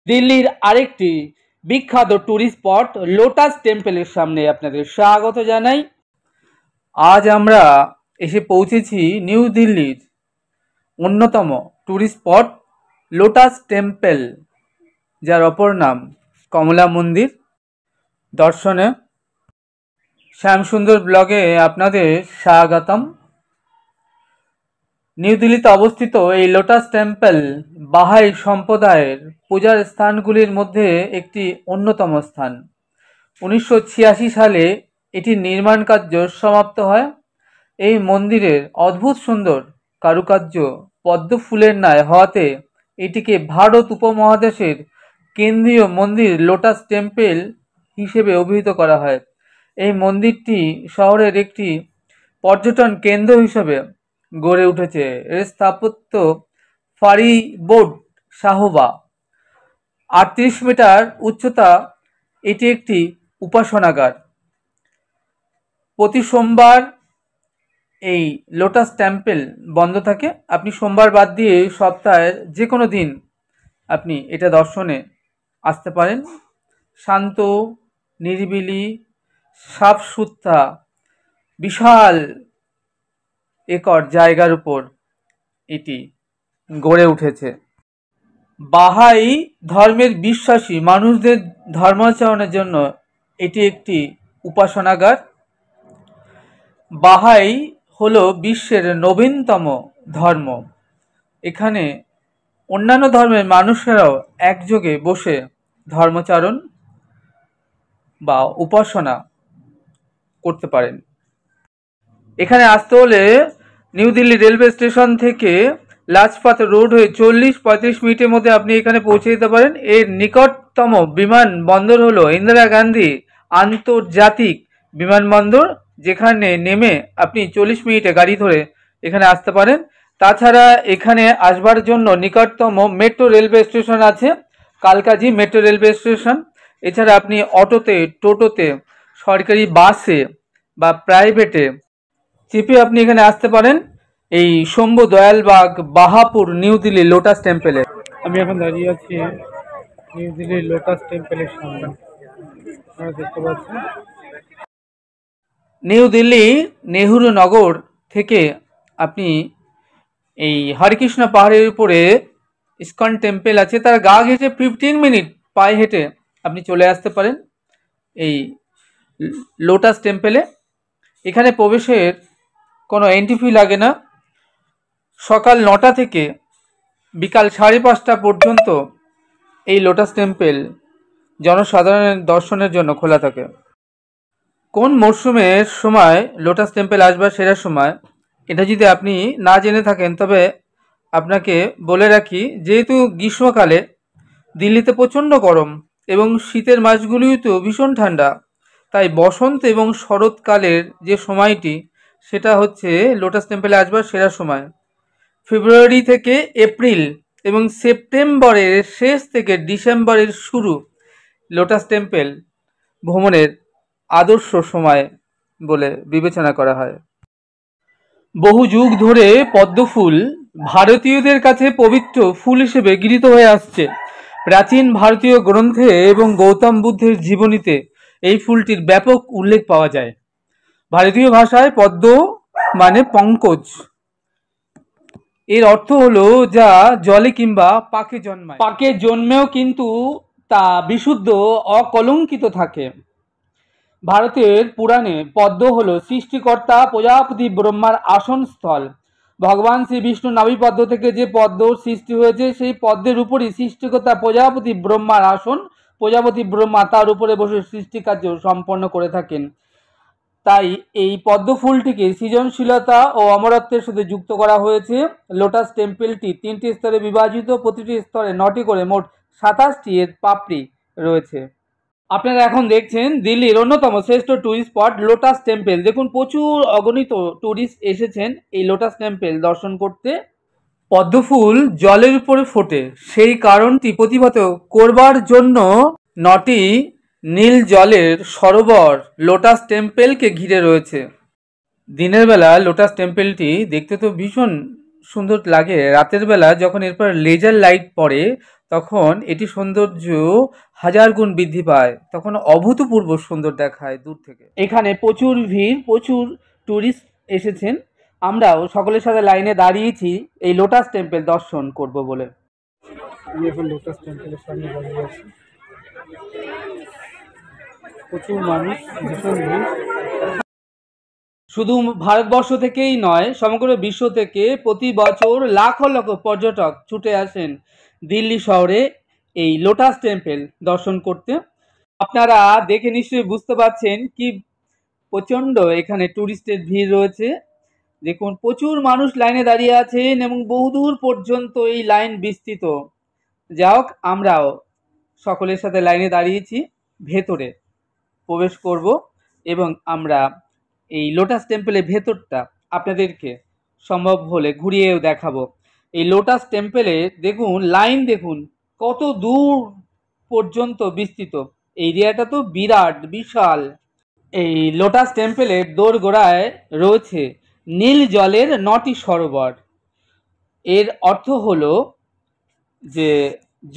দিল্লির আরেকটি বিখ্যাত ট্যুরিস্ট স্পট লোটাস টেম্পলের সামনে আপনাদের স্বাগত জানাই। আজ আমরা এসে পৌঁছেছি নিউ দিল্লির অন্যতম ট্যুরিস্ট স্পট লোটাস টেম্পল, যার অপর নাম কমলা মন্দির। দর্শনে শ্যামসুন্দর ব্লগে আপনাদের স্বাগতম। নিউ দিল্লিতে অবস্থিত এই লোটাস টেম্পল বাহাই সম্প্রদায়ের পূজার স্থানগুলির মধ্যে একটি অন্যতম স্থান। 1986 সালে এটির নির্মাণ কার্য সমাপ্ত হয়। এই মন্দিরের অদ্ভুত সুন্দর কারুকার্য পদ্ম ফুলের ন্যায় হওয়াতে এটিকে ভারত উপমহাদেশের কেন্দ্রীয় মন্দির লোটাস টেম্পল হিসেবে অভিহিত করা হয়। এই মন্দিরটি শহরের একটি পর্যটন কেন্দ্র হিসেবে গড়ে উঠেছে। এর স্থাপত্য ফারিবোর্ড সাহবা। 38 মিটার উচ্চতা। এটি একটি উপাসনাগার। প্রতি সোমবার এই লোটাস টেম্পল বন্ধ থাকে। আপনি সোমবার বাদ দিয়ে সপ্তাহের যে কোনো দিন আপনি এটা দর্শনে আসতে পারেন। শান্ত, নিরিবিলি, সাফ সুতরা বিশাল একর জায়গার উপর এটি গড়ে উঠেছে। বাহাই ধর্মের বিশ্বাসী মানুষদের ধর্মাচরণের জন্য এটি একটি উপাসনাগার। বাহাই হলো বিশ্বের নবীনতম ধর্ম। এখানে অন্যান্য ধর্মের মানুষেরাও একযোগে বসে ধর্মচারণ বা উপাসনা করতে পারেন। এখানে আসতে হলে নিউ দিল্লি রেলওয়ে স্টেশন থেকে লাজপাত রোড হয়ে 40-35 মিনিটের মধ্যে আপনি এখানে পৌঁছে যেতে পারেন। এর নিকটতম বিমানবন্দর হলো ইন্দিরা গান্ধী আন্তর্জাতিক বিমানবন্দর, যেখানে নেমে আপনি 40 মিনিটে গাড়ি ধরে এখানে আসতে পারেন। তাছাড়া এখানে আসবার জন্য নিকটতম মেট্রো রেলওয়ে স্টেশন আছে, কালকাজি মেট্রো রেলওয়ে স্টেশন। এছাড়া আপনি অটোতে, টোটোতে, সরকারি বাসে বা প্রাইভেটে চেপে আপনি এখানে আসতে পারেন এই শম্ভু দয়ালবাগ বাহাপুর নিউ দিল্লি লোটাস টেম্পলে। আমি এখন দাঁড়িয়ে আছি নিউ দিল্লির লোটাস টেম্পলের সামনে। আপনারা দেখতে পাচ্ছেন নিউ দিল্লি নেহরু নগর থেকে আপনি এই হরেকৃষ্ণ পাহাড়ের উপরে ইস্কন টেম্পল আছে, তার গা ঘেঁষে 15 মিনিট পায়ে হেঁটে আপনি চলে আসতে পারেন এই লোটাস টেম্পলে। এখানে প্রবেশের কোনো এন্ট্রি ফি লাগে না। সকাল 9টা থেকে বিকাল 5:30 পর্যন্ত এই লোটাস টেম্পল জনসাধারণের দর্শনের জন্য খোলা থাকে। কোন মরশুমের সময় লোটাস টেম্পল আসবার সেরা সময় এটা যদি আপনি না জেনে থাকেন, তবে আপনাকে বলে রাখি, যেহেতু গ্রীষ্মকালে দিল্লিতে প্রচণ্ড গরম এবং শীতের মাসগুলিতেও ভীষণ ঠান্ডা, তাই বসন্ত এবং শরৎকালের যে সময়টি সেটা হচ্ছে লোটাস টেম্পলে আসবার সেরা সময়। ফেব্রুয়ারি থেকে এপ্রিল এবং সেপ্টেম্বরের শেষ থেকে ডিসেম্বরের শুরু লোটাস টেম্পল ভ্রমণের আদর্শ সময় বলে বিবেচনা করা হয়। বহু যুগ ধরে পদ্মফুল ভারতীয়দের কাছে পবিত্র ফুল হিসেবে গৃহীত হয়ে আসছে। প্রাচীন ভারতীয় গ্রন্থে এবং গৌতম বুদ্ধের জীবনীতে এই ফুলটির ব্যাপক উল্লেখ পাওয়া যায়। ভারতীয় ভাষায় পদ্ম মানে পঙ্কজ। এর অর্থ হলো যা জলে কিংবা পাকে জন্মায়। পাকে জন্মেও কিন্তু তা বিশুদ্ধ অকলঙ্কিত থাকে। ভারতের পুরাণে পদ্ম হলো সৃষ্টিকর্তা প্রজাপতি ব্রহ্মার আসন স্থল। ভগবান শ্রী বিষ্ণু নাভিপদ্ম থেকে যে পদ্মর সৃষ্টি হয়েছে, সেই পদ্মের উপরই সৃষ্টিকর্তা প্রজাপতি ব্রহ্মার আসন। প্রজাপতি ব্রহ্মা তার উপরে বসে সৃষ্টিকার্য সম্পন্ন করে থাকেন। তাই এই পদ্ম ফুলটিকে সৃজনশীলতা ও অমরত্বের সাথে যুক্ত করা হয়েছে। লোটাস টেম্পলটি 3টি স্তরে বিভাজিত, প্রতিটি স্তরে 9টি করে মোট 27টি এর পাপড়ি রয়েছে। আপনারা এখন দেখছেন দিল্লির অন্যতম শ্রেষ্ঠ ট্যুরিস্ট স্পট লোটাস টেম্পল। দেখুন, প্রচুর অগণিত ট্যুরিস্ট এসেছেন এই লোটাস টেম্পল দর্শন করতে। পদ্মফুল জলের উপরে ফোটে, সেই কারণটি প্রতিভাত করবার জন্য 9টি নীল জলের সরোবর লোটাস টেম্পলকে ঘিরে রয়েছে। দিনের বেলা লোটাস টেম্পলটি দেখতে তো ভীষণ সুন্দর লাগে। রাতের বেলা যখন এরপর লেজার লাইট পড়ে তখন এটি সৌন্দর্য হাজার গুণ বৃদ্ধি পায়, তখন অভূতপূর্ব সুন্দর দেখায় দূর থেকে। এখানে প্রচুর ভিড়, প্রচুর ট্যুরিস্ট এসেছেন। আমরাও সকলের সাথে লাইনে দাঁড়িয়েছি এই লোটাস টেম্পল দর্শন করব বলে। আমি এখন লোটাস টেম্পলের সামনে দাঁড়িয়ে আছি। প্রচুর মানুষ, ভীষণ ভিড়। শুধু ভারতবর্ষ থেকেই নয়, সমগ্র বিশ্ব থেকে প্রতি বছর লাখ লাখ পর্যটক ছুটে আসেন দিল্লি শহরে এই লোটাস টেম্পল দর্শন করতে। আপনারা দেখে নিশ্চয়ই বুঝতে পারছেন কি প্রচণ্ড এখানে ট্যুরিস্টের ভিড় রয়েছে। দেখুন প্রচুর মানুষ লাইনে দাঁড়িয়ে আছেন এবং বহুদূর পর্যন্ত এই লাইন বিস্তৃত। যা হোক, আমরাও সকলের সাথে লাইনে দাঁড়িয়েছি, ভেতরে প্রবেশ করব এবং আমরা এই লোটাস টেম্পলের ভেতরটা আপনাদেরকে সম্ভব হলে ঘুরিয়েও দেখাবো। এই লোটাস টেম্পলে দেখুন লাইন, দেখুন কত দূর পর্যন্ত বিস্তৃত। এরিয়াটা তো বিরাট বিশাল। এই লোটাস টেম্পলের দোরগোড়ায় রয়েছে নীল জলের 9টি সরোবর। এর অর্থ হলো যে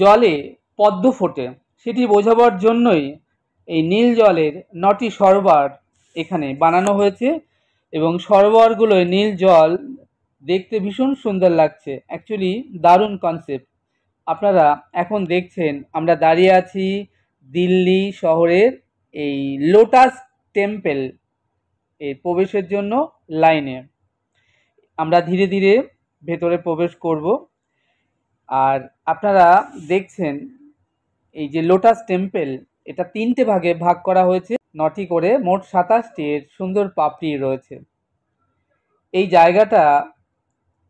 জলে পদ্ম ফোটে, সেটি বোঝাবার জন্যই এই নীল জলের 9টি সরোবর এখানে বানানো হয়েছে এবং সরোবরগুলোয় নীল জল দেখতে ভীষণ সুন্দর লাগছে। অ্যাকচুয়ালি দারুণ কনসেপ্ট। আপনারা এখন দেখছেন আমরা দাঁড়িয়ে আছি দিল্লি শহরের এই লোটাস টেম্পল এর প্রবেশের জন্য লাইনে। আমরা ধীরে ধীরে ভেতরে প্রবেশ করব। আর আপনারা দেখছেন এই যে লোটাস টেম্পল, এটা 3টে ভাগে ভাগ করা হয়েছে, 9টি করে, মোট 27টি এর সুন্দর পাপড়ি রয়েছে। এই জায়গাটা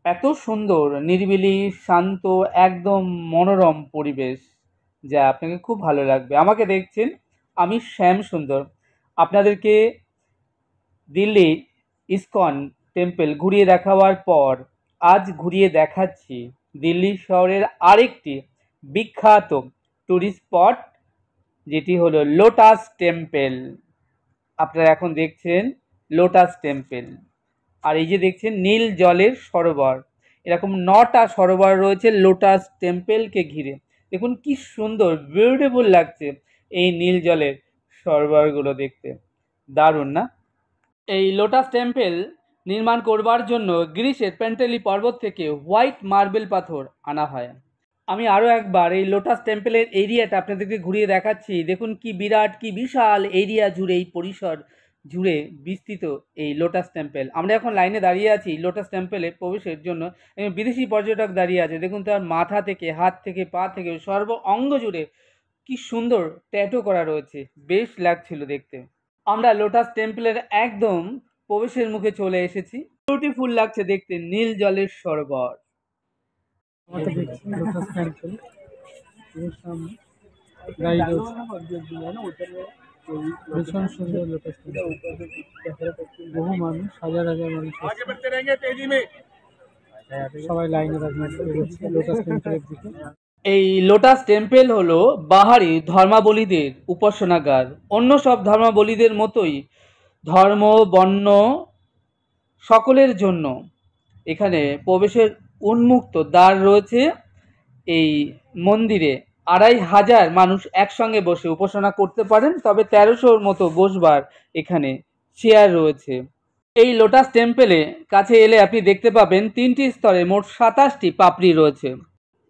এত সুন্দর, নিরিবিলি, শান্ত, একদম মনোরম পরিবেশ, যা আপনাকে খুব ভালো লাগবে। আমাকে দেখছেন, আমি শ্যাম সুন্দর, আপনাদেরকে দিল্লি ইসকন টেম্পল ঘুরিয়ে দেখাবার পর আজ ঘুরিয়ে দেখাচ্ছি দিল্লি শহরের আরেকটি বিখ্যাত ট্যুরিস্ট স্পট, যেটি হলো লোটাস টেম্পল। আপনারা এখন দেখছেন লোটাস টেম্পল, আর এই যে দেখছেন নীল জলের সরোবর। এরকম 9টা সরোবর রয়েছে লোটাস টেম্পলকে ঘিরে। দেখুন কি সুন্দর, বিউটিফুল লাগছে এই নীল জলের সরোবরগুলো দেখতে, দারুণ না? এই লোটাস টেম্পল নির্মাণ করবার জন্য গ্রিসের পেন্টেলি পর্বত থেকে হোয়াইট মার্বেল পাথর আনা হয়। আমি আরও একবার এই লোটাস টেম্পলের এরিয়াটা আপনাদেরকে ঘুরিয়ে দেখাচ্ছি। দেখুন কি বিরাট, কি বিশাল এরিয়া জুড়ে, এই পরিসর জুড়ে বিস্তৃত এই লোটাস টেম্পল। আমরা এখন লাইনে দাঁড়িয়ে আছি লোটাস টেম্পলে প্রবেশের জন্য। বিদেশি পর্যটক দাঁড়িয়ে আছে, দেখুন তার মাথা থেকে, হাত থেকে, পা থেকে, সর্ব অঙ্গ জুড়ে কি সুন্দর ট্যাটু করা রয়েছে, বেশ লাগছিল দেখতে। আমরা লোটাস টেম্পলের একদম প্রবেশের মুখে চলে এসেছি। বিউটিফুল লাগছে দেখতে নীল জলের সরোবর। আমাকে দেখছি লোটাস টেম্পল, এর সামনে গাইড ভীষণ সুন্দর লোটাস টেম্পল। বহু মানুষ, হাজার হাজার মানুষ সবাই লাইনে দাঁড়িয়ে লোটাস টেম্পলের দিকে। এই লোটাস টেম্পল হলো বাহারি ধর্মাবলীদের উপাসনাগার। অন্য সব ধর্মাবলীদের মতোই ধর্ম, বর্ণ সকলের জন্য এখানে প্রবেশের উন্মুক্ত দ্বার রয়েছে। এই মন্দিরে 2500 মানুষ একসঙ্গে বসে উপাসনা করতে পারেন, তবে 1300-র মতো বসবার এখানে চেয়ার রয়েছে। এই লোটাস টেম্পলে কাছে এলে আপনি দেখতে পাবেন 3টি স্তরে মোট 27টি পাপড়ি রয়েছে।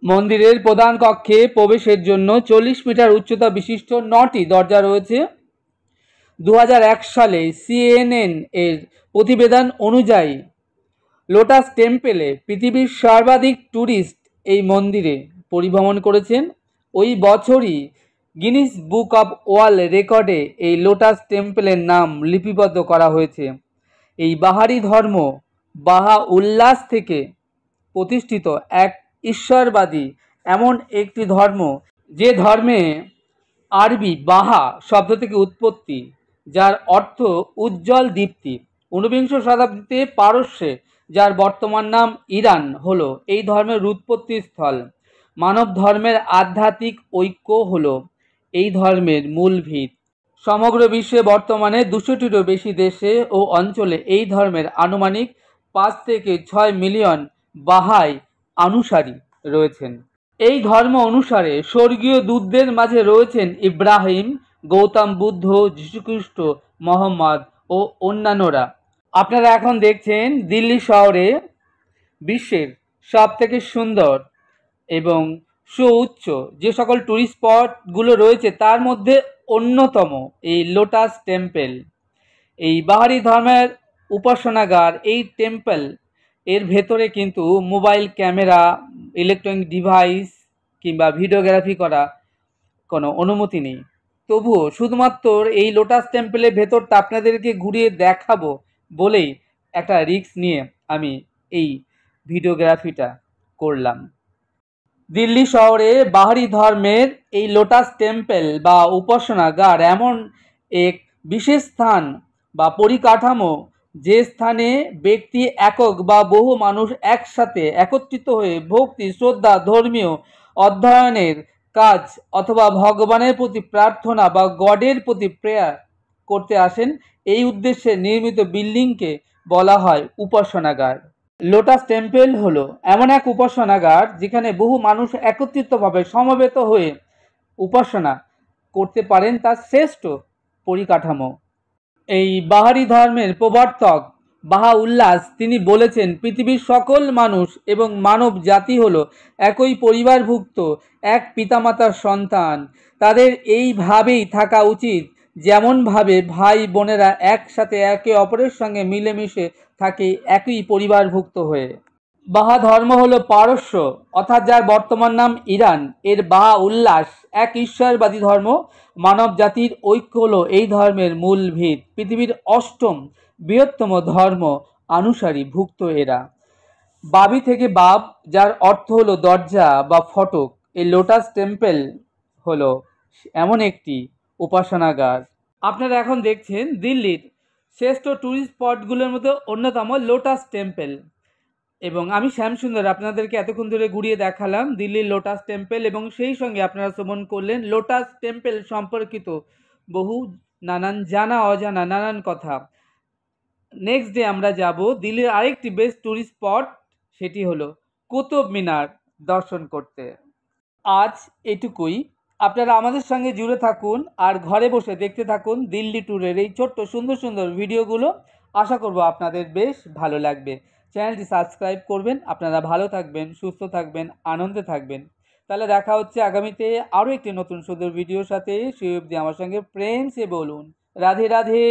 মন্দিরের প্রধান কক্ষে প্রবেশের জন্য 40 মিটার উচ্চতা বিশিষ্ট 9টি দরজা রয়েছে। 2001 সালে CNN এর প্রতিবেদন অনুযায়ী লোটাস টেম্পলে পৃথিবীর সর্বাধিক ট্যুরিস্ট এই মন্দিরে পরিভ্রমণ করেছেন। ওই বছরই গিনিস বুক অব ওয়ার্ল্ড রেকর্ডে এই লোটাস টেম্পলের নাম লিপিবদ্ধ করা হয়েছে। এই বাহারি ধর্ম বাহা উল্লাস থেকে প্রতিষ্ঠিত এক ঈশ্বরবাদী এমন একটি ধর্ম, যে ধর্মে আরবি বাহা শব্দ থেকে উৎপত্তি, যার অর্থ উজ্জ্বল দীপ্তি। 19 শতাব্দীতে পারস্যে, যার বর্তমান নাম ইরান, হলো এই ধর্মের উৎপত্তি স্থল। মানব ধর্মের আধ্যাত্মিক ঐক্য হলো এই ধর্মের মূল ভিত। সমগ্র বিশ্বে বর্তমানে 200টিরও বেশি দেশে ও অঞ্চলে এই ধর্মের আনুমানিক 5 থেকে 6 মিলিয়ন বাহাই অনুসারী রয়েছেন। এই ধর্ম অনুসারে স্বর্গীয় দূতদের মাঝে রয়েছেন ইব্রাহিম, গৌতম বুদ্ধ, যীশুখ্রিস্ট, মোহাম্মদ ও অন্যান্যরা। আপনারা এখন দেখছেন দিল্লি শহরে বিশ্বের সবথেকে সুন্দর এবং সুউচ্চ যে সকল ট্যুরিস্ট স্পটগুলো রয়েছে তার মধ্যে অন্যতম এই লোটাস টেম্পল। এই বাহারি ধর্মের উপাসনাগার এই টেম্পল এর ভেতরে কিন্তু মোবাইল ক্যামেরা, ইলেকট্রনিক ডিভাইস কিংবা ভিডিওগ্রাফি করা কোনো অনুমতি নেই। তবুও শুধুমাত্র এই লোটাস টেম্পলের ভেতরটা আপনাদেরকে ঘুরিয়ে দেখাবো বলেই একটা রিস্ক নিয়ে আমি এই ভিডিওগ্রাফিটা করলাম। দিল্লি শহরে বাহারি ধর্মের এই লোটাস টেম্পল বা উপাসনাগার এমন এক বিশেষ স্থান বা পরিকাঠামো যে স্থানে ব্যক্তি একক বা বহু মানুষ একসাথে একত্রিত হয়ে ভক্তি, শ্রদ্ধা, ধর্মীয় অধ্যয়নের কাজ অথবা ভগবানের প্রতি প্রার্থনা বা গডের প্রতি প্রেয়ার করতে আসেন। এই উদ্দেশ্যে নির্মিত বিল্ডিংকে বলা হয় উপাসনাগার। লোটাস টেম্পল হলো এমন এক উপাসনাগার যেখানে বহু মানুষ একত্রিতভাবে সমবেত হয়ে উপাসনা করতে পারেন, তার শ্রেষ্ঠ পরিকাঠামো। এই বাহারি ধর্মের প্রবর্তক বাহা উল্লাস তিনি বলেছেন, পৃথিবীর সকল মানুষ এবং মানব জাতি হলো একই পরিবারভুক্ত এক পিতামাতার সন্তান। তাদের এইভাবেই থাকা উচিত, যেমনভাবে ভাই বোনেরা একসাথে একে অপরের সঙ্গে মিলেমিশে থাকে একই পরিবারভুক্ত হয়ে। বাহা ধর্ম হলো পারস্য, অর্থাৎ যার বর্তমান নাম ইরান, এর বাহা উল্লাস এক ঈশ্বরবাদী ধর্ম। মানব জাতির ঐক্য হলো এই ধর্মের মূল ভিত। পৃথিবীর অষ্টম বৃহত্তম ধর্ম অনুসারী ভুক্ত এরা। বাবি থেকে বাব, যার অর্থ হলো দরজা বা ফটক। এই লোটাস টেম্পল হলো এমন একটি উপাসনাগার। আপনারা এখন দেখছেন দিল্লির শ্রেষ্ঠ ট্যুরিস্ট স্পটগুলোর মধ্যে অন্যতম লোটাস টেম্পল, এবং আমি শ্যামসুন্দর আপনাদেরকে এতক্ষণ ধরে ঘুরিয়ে দেখালাম দিল্লির লোটাস টেম্পল, এবং সেই সঙ্গে আপনারা শ্রবণ করলেন লোটাস টেম্পল সম্পর্কিত বহু নানান জানা অজানা নানান কথা। নেক্সট ডে আমরা যাব দিল্লির আরেকটি বেস্ট ট্যুরিস্ট স্পট, সেটি হলো কুতুব মিনার দর্শন করতে। আজ এটুকুই। আপনারা আমাদের সঙ্গে জুড়ে থাকুন আর ঘরে বসে দেখতে থাকুন দিল্লি ট্যুরের এই ছোট্ট সুন্দর সুন্দর ভিডিওগুলো। আশা করব আপনাদের বেশ ভালো লাগবে। চ্যানেলটি সাবস্ক্রাইব করবেন। আপনারা ভালো থাকবেন, সুস্থ থাকবেন, আনন্দে থাকবেন। তাহলে দেখা হচ্ছে আগামীতে আরও একটি নতুন সুন্দর ভিডিওর সাথে। সেই অবধি আমার সঙ্গে প্রেম সে বলুন রাধে রাধে।